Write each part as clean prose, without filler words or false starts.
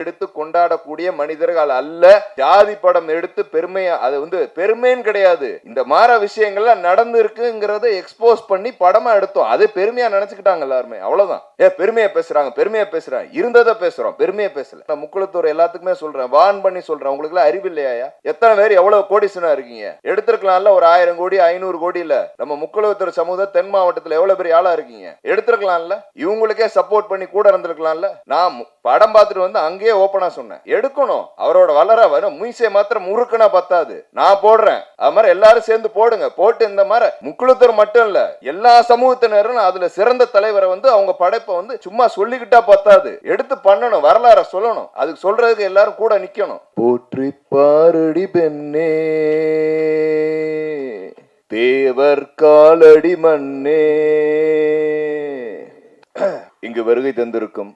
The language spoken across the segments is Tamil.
எடுத்து கொண்டாடக்கூடிய மனிதர்கள் அல்ல. ஜாதி படம் எடுத்து பெருமையா, அது வந்து பெருமைன்னு கிடையாது, இந்த மாதிரி விஷயங்கள்லாம் நடந்து இருக்குங்கிறத எக்ஸ்போஸ் பண்ணி படமா எடுத்தோம். அது பெருமையா நினைச்சுக்கிட்டாங்க எல்லாருமே, அவ்வளவுதான். பெருமையா பேசுறாங்க, பெருமையா பேசுறாங்க, இருந்ததை பேசுறோம், பெருமையா பேசல. நான் முக்குளத்தூர் எல்லாத்துக்குமே சொல்றேன், வான் பண்ணி சொல்றேன், உங்களுக்கு எல்லாம் அறிவு இல்லையா? எத்தனை பேர் எவ்வளவு கோடிசனா இருக்கீங்க? எடுத்திருக்கலாம்ல ஒரு 1000 கோடி 500 கோடி இல்ல. நம்ம முக்குளத்தூர் சமூகம் தென் மாவட்டத்தில் எவ்வளவு பெரிய ஆளா இருக்கீங்க? எடுத்திருக்கலாம்ல, இவங்களுக்கே சப்போர்ட் பண்ணி கூட இருந்திருக்கலாம்ல. நான் படம் பார்த்துட்டு வந்து அங்கேயே ஓபனா சொன்னேன், எடுக்கணும். அவரோட வளர வரும் மீசை மாத்திரம் முறுக்குனா பத்தாது, நான் போடுறேன். அது மாதிரி எல்லாரும் சேர்ந்து போடுங்க. போட்டு இந்த மாதிரி முக்குளத்தூர் மட்டும் இல்ல, எல்லா சமூகத்தினரும் அதுல சிறந்த தலைவரை வந்து அவங்க படைப்பை வந்து சும்மா சொல்லிக்கிட்டா பத்தாது, எடுத்து பண்ணணும், வரலாற சொல்லணும். அதுக்கு சொல்றதுக்கு எல்லாரும் கூட நிக்கணும். போற்றி பாரடி பெண்ணே, தேவர் காலடி மண்ணே. இங்கு வருகை தந்திருக்கும்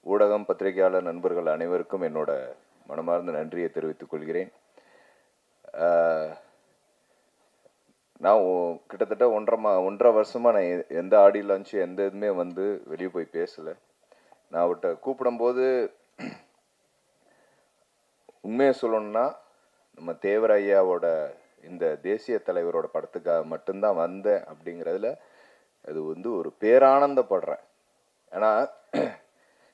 ஊடகம் பத்திரிகையாளர் நண்பர்கள் அனைவருக்கும் என்னோட மனமார்ந்த நன்றியை தெரிவித்துக் கொள்கிறேன். நான் கிட்டத்தட்ட 1.5 வருஷமா நான் எந்த ஆடியோ லான்ச் எந்த இதுவுமே வந்து வெளியே போய் பேசல. நான் அவர்கிட்ட கூப்பிடும்போது உண்மையை சொல்லணும்னா, நம்ம தேவர் ஐயாவோட இந்த தேசிய தலைவரோட படத்துக்காக மட்டும்தான் வந்தேன் அப்படிங்கிறதுல அது வந்து ஒரு பேரானந்தப்படுறேன். ஏன்னா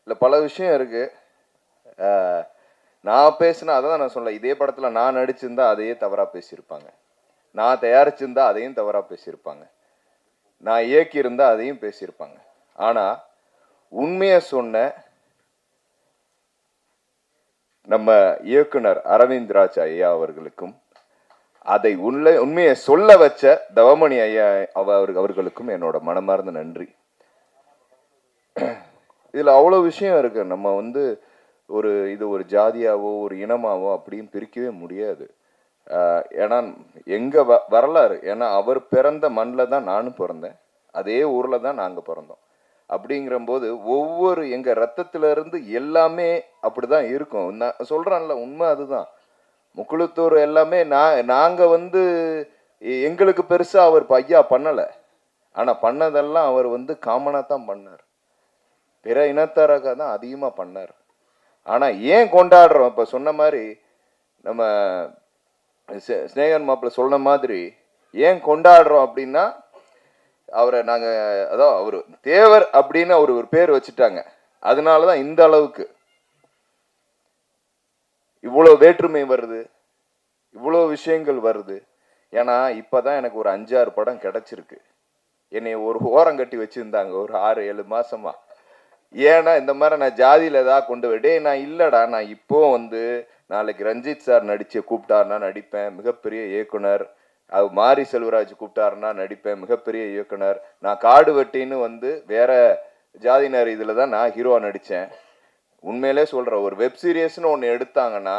இல்லை பல விஷயம் இருக்கு. நான் பேசினா அதான் நான் சொல்ல, இதே படத்தில் நான் நடிச்சிருந்தா அதையே தவறாக பேசியிருப்பாங்க, நான் தயாரிச்சிருந்தா அதையும் தவறாக பேசியிருப்பாங்க, நான் இயக்கியிருந்தா அதையும் பேசியிருப்பாங்க. ஆனால் உண்மையை சொன்ன நம்ம இயக்குனர் அரவிந்த் ராஜ் ஐயா அவர்களுக்கும் அதை உண்மையை சொல்ல வச்ச தவமணி ஐயா அவர்களுக்கும் என்னோட மனமார்ந்த நன்றி. இதுல அவ்வளவு விஷயம் இருக்கு. நம்ம வந்து இது ஒரு ஜாதியாவோ ஒரு இனமாவோ அப்படின்னு பிரிக்கவே முடியாது. ஏன்னா எங்க வரலாறு, ஏன்னா அவர் பிறந்த மண்ணில் தான் நானும் பிறந்தேன், அதே ஊர்ல தான் நாங்க பிறந்தோம். அப்படிங்கிற போது ஒவ்வொரு எங்க ரத்தத்துல இருந்து எல்லாமே அப்படிதான் இருக்கும். நான் சொல்றேன்ல, உண்மை அதுதான். முக்குளத்தூர் எல்லாமே நாங்க வந்து எங்களுக்கு பெருசா அவர் ஐயா பண்ணல, ஆனா பண்ணதெல்லாம் அவர் வந்து காமனா தான் பண்ணார், பிற இனத்தாராக தான் அதிகமா பண்ணார். ஆனா ஏன் கொண்டாடுறோம்? இப்ப சொன்ன மாதிரி நம்ம ஸ்நேகன் மாப்பிள்ள சொன்ன மாதிரி ஏன் கொண்டாடுறோம் அப்படின்னா, அவரை நாங்க அதான் அவரு தேவர் அப்படின்னு அவரு ஒரு பேர் வச்சுட்டாங்க, அதனாலதான் இந்த அளவுக்கு இவ்வளவு வேற்றுமை வருது, இவ்வளவு விஷயங்கள் வருது. ஏன்னா இப்பதான் எனக்கு ஒரு 5-6 படம் கிடைச்சிருக்கு. என்னை ஒரு ஓரம் கட்டி வச்சிருந்தாங்க ஒரு 6-7 மாசமா. ஏன்னா இந்த மாதிரி நான் ஜாதியில ஏதாவது கொண்டு விடே, நான் இல்லடா, நான் இப்போ வந்து நாளைக்கு ரஞ்சித் சார் நடிச்சு கூப்பிட்டாருன்னா நடிப்பேன், மிகப்பெரிய இயக்குனர். அது மாரி செல்வராஜ் கூப்பிட்டாருன்னா நடிப்பேன், மிகப்பெரிய இயக்குனர். நான் காடு வெட்டின்னு வந்து வேற ஜாதியினர் இதுல தான் நான் ஹீரோவா நடிச்சேன். உண்மையிலே சொல்றேன், ஒரு வெப் சீரியஸ்னு ஒன்று எடுத்தாங்கன்னா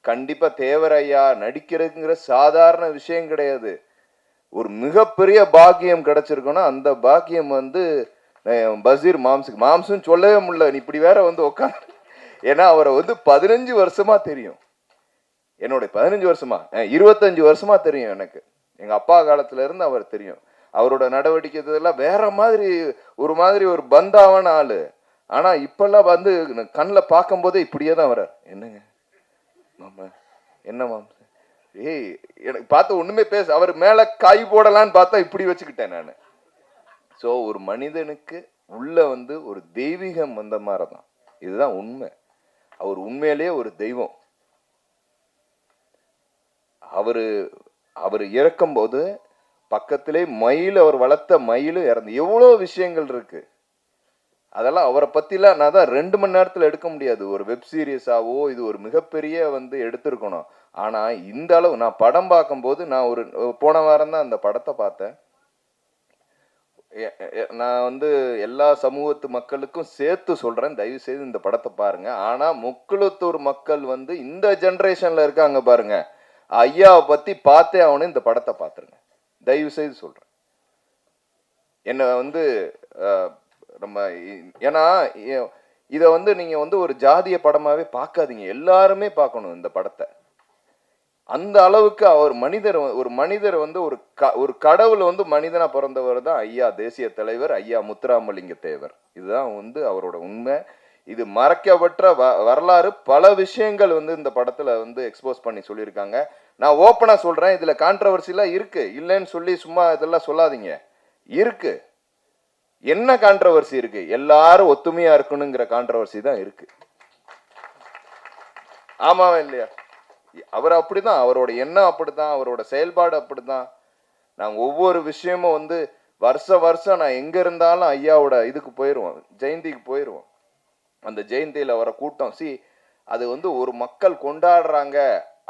கண்டிப்பா தேவரையா நடிக்கிறதுங்கிற சாதாரண விஷயம் கிடையாது. ஒரு மிகப்பெரிய பாக்கியம் கிடைச்சிருக்குன்னா அந்த பாக்கியம் வந்து பசீர் மாம்சுன்னு சொல்லவே முடியல. நீ இப்படி வேற வந்து உட்காந்து, ஏன்னா அவரை வந்து 15 வருஷமா தெரியும், என்னோட 15 வருஷமா 25 வருஷமா தெரியும் எனக்கு. எங்க அப்பா காலத்துல இருந்து அவர் தெரியும். அவரோட நடவடிக்கை இதெல்லாம் வேற மாதிரி ஒரு பந்தாவான ஆளு. ஆனா இப்பெல்லாம் வந்து கண்ணில் பார்க்கும் போதே இப்படியே தான் வர்றார். என்னங்க மாமா, என்ன மாமா, எனக்கு பார்த்து ஒண்ணுமே பேச, அவர் மேல காய் போடலான்னு பார்த்தா இப்படி வச்சுக்கிட்டேன் நான். ஸோ ஒரு மனிதனுக்கு உள்ள வந்து ஒரு தெய்வீகம் வந்த மாதிரிதான், இதுதான் உண்மை. அவர் உண்மையிலேயே ஒரு தெய்வம். அவரு இறக்கும் போது பக்கத்திலே மயில், அவர் வளர்த்த மயில் இறந்து, எவ்வளோ விஷயங்கள் இருக்கு. அதெல்லாம் அவரை பத்திலாம் நான் தான் 2 மணி நேரத்தில் எடுக்க முடியாது. ஒரு வெப் சீரியஸாவோ இது ஒரு மிகப்பெரிய வந்து எடுத்திருக்கணும். ஆனா இந்த அளவு நான் படம் பார்க்கும்போது, நான் ஒரு போன வாரம் தான் அந்த படத்தை பார்த்தேன். நான் வந்து எல்லா சமூகத்து மக்களுக்கும் சேர்த்து சொல்றேன், தயவு செய்து இந்த படத்தை பாருங்க. ஆனா முக்குளத்தூர் மக்கள் வந்து இந்த ஜெனரேஷன்ல இருக்காங்க பாருங்க, ஐயாவை பத்தி பார்த்தே அவனு இந்த படத்தை பார்த்துருங்க, தயவு செய்து சொல்றேன். என்ன வந்து நம்ம, ஏன்னா இதை வந்து நீங்க வந்து ஒரு ஜாதிய படமாவே பார்க்காதீங்க, எல்லாருமே பார்க்கணும் இந்த படத்தை. அந்த அளவுக்கு அவர் ஒரு மனிதர் வந்து ஒரு கடவுள் வந்து மனிதனா பிறந்தவர் தான் ஐயா தேசிய தலைவர் ஐயா முத்துராமலிங்க தேவர். இதுதான் வந்து அவரோட உண்மை. இது மறைக்கப்பட்ட வரலாறு. பல விஷயங்கள் வந்து இந்த படத்துல வந்து எக்ஸ்போஸ் பண்ணி சொல்லியிருக்காங்க. நான் ஓப்பனா சொல்றேன், இதுல கான்ட்ரவர்சிலாம் இருக்கு, இல்லைன்னு சொல்லி சும்மா இதெல்லாம் சொல்லாதீங்க. இருக்கு. என்ன கான்ட்ரவர்சி இருக்கு? எல்லாரும் ஒத்துமையா இருக்கணுங்கிற கான்ட்ரவர்சி தான் இருக்கு. ஆமாவா இல்லையா? அவர் அப்படிதான், அவரோட எண்ணம் அப்படிதான், அவரோட செயல்பாடு அப்படிதான். நாங்க ஒவ்வொரு விஷயமும் வந்து வருஷம் நான் எங்க இருந்தாலும் ஐயாவோட இதுக்கு போயிருவோம், ஜெயந்திக்கு போயிருவோம். அந்த ஜெயந்தியில வர கூட்டம் அது வந்து ஒரு மக்கள் கொண்டாடுறாங்க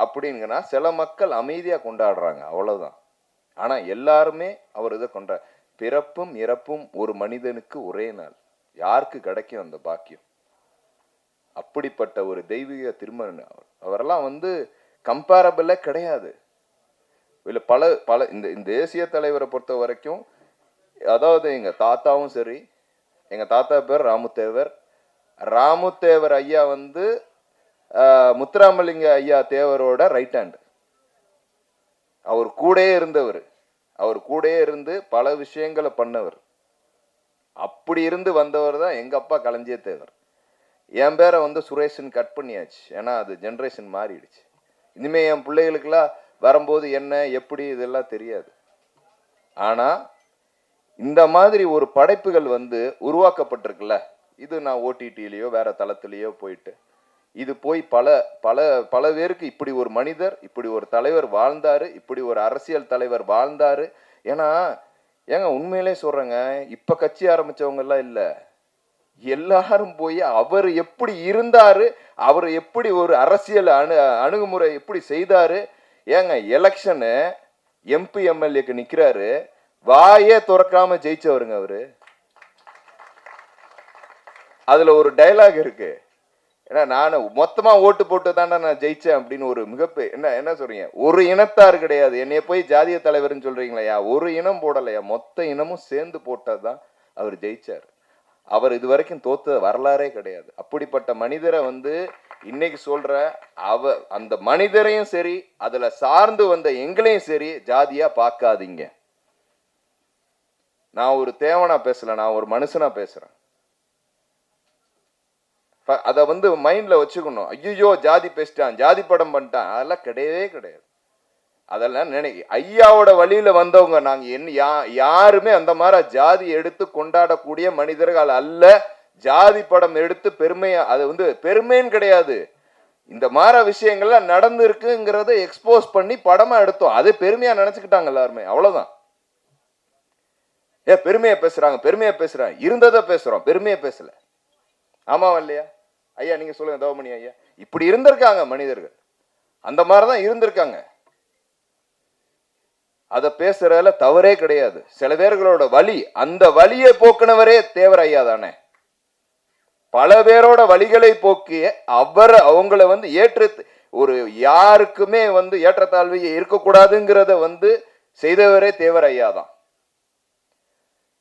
அப்படிங்கன்னா சில மக்கள் அமைதியா கொண்டாடுறாங்க, அவ்வளவுதான். ஆனா எல்லாருமே அவர் இதை கொண்டாட, பிறப்பும் இறப்பும் ஒரு மனிதனுக்கு ஒரே நாள், யாருக்கு கிடைக்கும் அந்த பாக்கியம்? அப்படிப்பட்ட ஒரு தெய்வீக திருமணம். அவரெல்லாம் வந்து கம்பேரபிளே கிடையாது. இல்ல பல பல இந்த தேசிய தலைவரை பொறுத்த வரைக்கும், அதாவது எங்க தாத்தாவும் சரி, எங்க தாத்தா பேர் ராமுத்தேவர். ராமுத்தேவர் ஐயா வந்து முத்துராமலிங்க ஐயா தேவரோட ரைட் ஹேண்ட். அவர் கூடயே இருந்தவர், அவர் கூடயே இருந்து பல விஷயங்களை பண்ணவர். அப்படி இருந்து வந்தவர் தான் எங்க அப்பா களஞ்சிய தேவர். என் பேரை வந்து சுரேஷன் கட் பண்ணியாச்சு, ஏன்னா அது ஜென்ரேஷன் மாறிடுச்சு. இனிமே என் பிள்ளைகளுக்கெல்லாம் வரும்போது என்ன எப்படி இதெல்லாம் தெரியாது. ஆனா இந்த மாதிரி ஒரு படைப்புகள் வந்து உருவாக்கப்பட்டிருக்குல்ல, இது நான் ஓடிடிலேயோ வேற தளத்திலேயோ போயிட்டு இது போய் பல பல பல பேருக்கு இப்படி ஒரு மனிதர், இப்படி ஒரு தலைவர் வாழ்ந்தாரு, இப்படி ஒரு அரசியல் தலைவர் வாழ்ந்தாரு. ஏன்னா ஏங்க உண்மையிலே சொல்றேங்க, இப்ப கட்சி ஆரம்பிச்சவங்க எல்லாம் இல்ல, எல்லாரும் போய் அவர் எப்படி இருந்தாரு, அவர் எப்படி ஒரு அரசியல் அணுகுமுறை எப்படி செய்தாரு. ஏங்க எலெக்ஷனு எம்பி எம்எல்ஏக்கு நிக்கிறாரு, வாயே துறக்காம ஜெயிச்சவருங்க அவரு. அதுல ஒரு டைலாக் இருக்கு, ஏன்னா நான் மொத்தமா ஓட்டு போட்டு தானே நான் ஜெயிச்சேன் அப்படின்னு ஒரு மிகப்பெரிய என்ன சொல்றீங்க, ஒரு இனத்தார் கிடையாது, என்னைய போய் ஜாதிய தலைவர்னு சொல்றீங்களா? ஒரு இனம் போடலையா, மொத்த இனமும் சேர்ந்து போட்டதுதான் அவர் ஜெயிச்சார். அவர் இது வரைக்கும் தோத்த வரலாறே கிடையாது. அப்படிப்பட்ட மனிதரை வந்து இன்னைக்கு சொல்ற அந்த மனிதரையும் சரி, அதுல சார்ந்து வந்த எங்களையும் சரி ஜாதியா பார்க்காதீங்க. நான் ஒரு தேவனா பேசல, நான் ஒரு மனுஷனா பேசுறேன். அத வந்து மைண்ட்ல வச்சுக்கணும். ஐயோ ஜாதி பேசிட்டான், ஜாதி படம் பண்ணிட்டான், அதெல்லாம் கிடையவே கிடையாது. அதெல்லாம் ஐயாவோட வழியில வந்தவங்க நாங்க யாருமே அந்த மாதிரி ஜாதி எடுத்து கொண்டாடக்கூடிய மனிதர்கள் அல்ல. ஜாதி படம் எடுத்து பெருமையா, அது வந்து பெருமைன்னு கிடையாது, இந்த மாதிரி விஷயங்கள்லாம் நடந்து இருக்குங்கிறத எக்ஸ்போஸ் பண்ணி படமா எடுத்தோம், அது பெருமையா நினைச்சுக்கிட்டாங்க எல்லாருமே, அவ்வளவுதான். பெருமையா பேசுறாங்க, பெருமையா பேசுறாங்க, இருந்ததை பேசுறோம், பெருமையா பேசல. ஆமாவா இல்லையா ஐயா? நீங்க சொல்லுங்க தவமணி ஐயா. இப்படி இருந்திருக்காங்க மனிதர்கள், அந்த மாதிரிதான் இருந்திருக்காங்க. அத பேசுறதுல தவறே கிடையாது. சில பேர்களோட வலி, அந்த வலியை போக்குனவரே தேவர் ஐயா தானே. பல பேரோட வழிகளை போக்கிய அவங்களை வந்து ஒரு யாருக்குமே வந்து ஏற்றத்தாழ்வு இருக்கக்கூடாதுங்கிறத வந்து செய்தவரே தேவர் ஐயா தான்.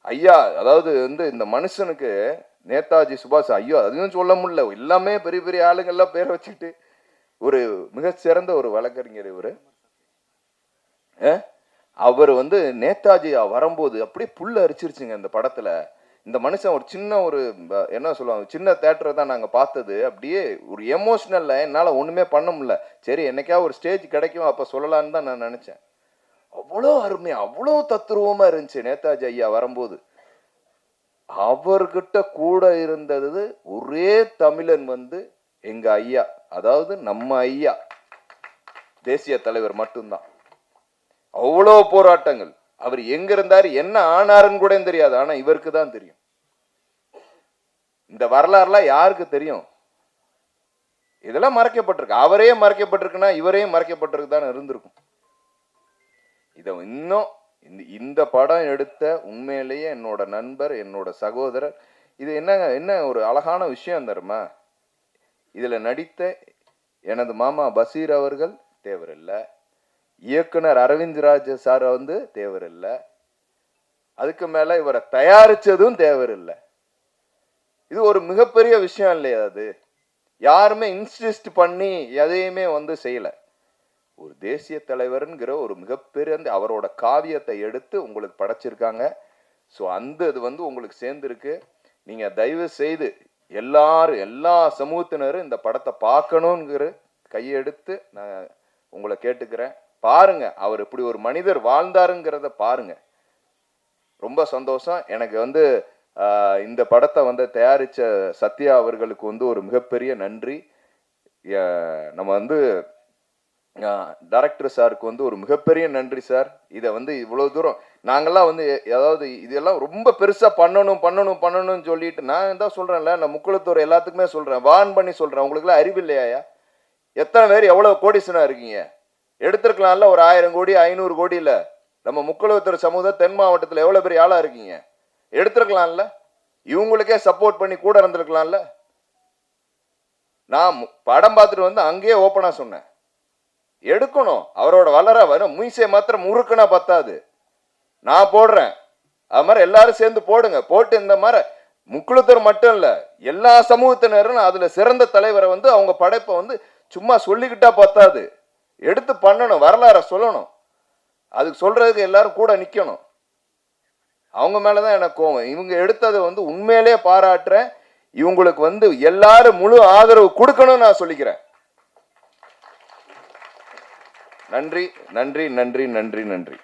ஐயா அதாவது வந்து இந்த மனுஷனுக்கு நேதாஜி சுபாஷ், ஐயோ அதையும் சொல்ல முடியல, எல்லாமே பெரிய பெரிய ஆளுங்கள்லாம் பேரை வச்சுக்கிட்டு ஒரு மிகச்சிறந்த ஒரு வழக்கறிஞர் இவரு. அவர் வந்து நேதாஜி வரும்போது அப்படியே புல்ல அரிச்சிருச்சுங்க இந்த படத்துல. இந்த மனுஷன் ஒரு சின்ன ஒரு என்ன சொல்லுவாங்க, சின்ன தேட்டரை தான் நாங்க பார்த்தது, அப்படியே ஒரு எமோஷனல்ல என்னால ஒண்ணுமே பண்ண முடியல. சரி என்னைக்கா ஒரு ஸ்டேஜ் கிடைக்கும் அப்ப சொல்லலான்னு தான் நான் நினைச்சேன். அவ்வளோ அருமையா, அவ்வளோ தத்துருவமா இருந்துச்சு நேதாஜி ஐயா வரும்போது. அவர்கிட்ட கூட இருந்தது ஒரே தமிழன் வந்து எங்க ஐயா, அதாவது நம்ம ஐயா தேசிய தலைவர் மட்டும்தான். அவ்வளோ போராட்டங்கள், அவர் எங்க இருந்தாரு என்ன ஆனாருன்னு கூட தெரியாது, ஆனா இவருக்கு தான் தெரியும். இந்த வரலாறுலாம் யாருக்கு தெரியும்? இதெல்லாம் மறைக்கப்பட்டிருக்கு. அவரே மறைக்கப்பட்டிருக்குன்னா இவரையும் மறைக்கப்பட்டிருக்கு தான் இருந்திருக்கும். இத இன்னும் இந்த படம் எடுத்த உண்மையிலேயே என்னோட நண்பர், என்னோட சகோதரர், இது என்ன ஒரு அழகான விஷயம் தருமா, இதுல நடித்த எனது மாமா பசீர் அவர்கள் தேவர் இல்ல, இயக்குனர் அரவிந்த் ராஜ் சார் வந்து தேவர் இல்ல, அதுக்கு மேல இவரை தயாரிச்சதும் தேவர் இல்ல. இது ஒரு மிகப்பெரிய விஷயம் இல்லையா? அது யாருமே இன்சிஸ்ட் பண்ணி எதையுமே வந்து செய்யல. ஒரு தேசிய தலைவர்ங்கிற ஒரு மிகப்பெரிய அவரோட காவியத்தை எடுத்து உங்களுக்கு படைச்சிருக்காங்க. ஸோ அந்த இது வந்து உங்களுக்கு சேர்ந்துருக்கு. நீங்க தயவு செய்து எல்லா சமூகத்தினரும் இந்த படத்தை பார்க்கணுங்கிற கையெடுத்து நான் உங்களை கேட்டுக்கிறேன். பாருங்க, அவர் இப்படி ஒரு மனிதர் வாழ்ந்தாருங்கிறத பாருங்க. ரொம்ப சந்தோஷம். எனக்கு இந்த படத்தை தயாரிச்ச சத்யா அவர்களுக்கு ஒரு மிகப்பெரிய நன்றி. நம்ம டைரக்டர் சாருக்கு ஒரு மிகப்பெரிய நன்றி சார். இதை இவ்வளவு தூரம் நாங்கெல்லாம் அதாவது இதெல்லாம் ரொம்ப பெருசா பண்ணணும்னு சொல்லிட்டு நான் தான் சொல்றேன்ல, நான் முக்குளத்தூர் எல்லாத்துக்குமே சொல்றேன், வான் பண்ணி சொல்றேன். உங்களுக்கு எல்லாம் அறிவு இல்லையா? எத்தனை பேர் எவ்வளவு கோடிசனா இருக்கீங்க? எடுத்திருக்கலாம்ல ஒரு 1000 கோடி 500 கோடி இல்ல. நம்ம முக்குளத்தூர் சமூகம் தென் மாவட்டத்தில் எவ்வளவு பெரிய ஆளா இருக்கீங்க? எடுத்திருக்கலாம்ல. இவங்களுக்கே சப்போர்ட் பண்ணி கூட இருந்திருக்கலாம்ல. நான் படம் பார்த்துட்டு அங்கேயே ஓப்பனா சொன்னேன், எடுக்கணும். அவரோட வளர மீசை மாத்திரம் முறுக்குனா பத்தாது, நான் போடுறேன். அது மாதிரி எல்லாரும் சேர்ந்து போடுங்க. போட்டு இந்த மாதிரி முக்குளத்தூர் மட்டும் இல்ல, எல்லா சமூகத்தினரும் அதுல சிறந்த தலைவரை அவங்க படைப்பை சும்மா சொல்லிக்கிட்டா பத்தாது, எடுத்து பண்ணணும், வரலாற சொல்லணும். அதுக்கு சொல்றதுக்கு எல்லாரும் கூட நிக்கணும். அவங்க மேலதான் எனக்கு கோவம். இவங்க எடுத்ததை உண்மையிலே பாராட்டுறேன். இவங்களுக்கு எல்லாரும் முழு ஆதரவு கொடுக்கணும்னு நான் சொல்லிக்கிறேன். நன்றி நன்றி நன்றி நன்றி நன்றி.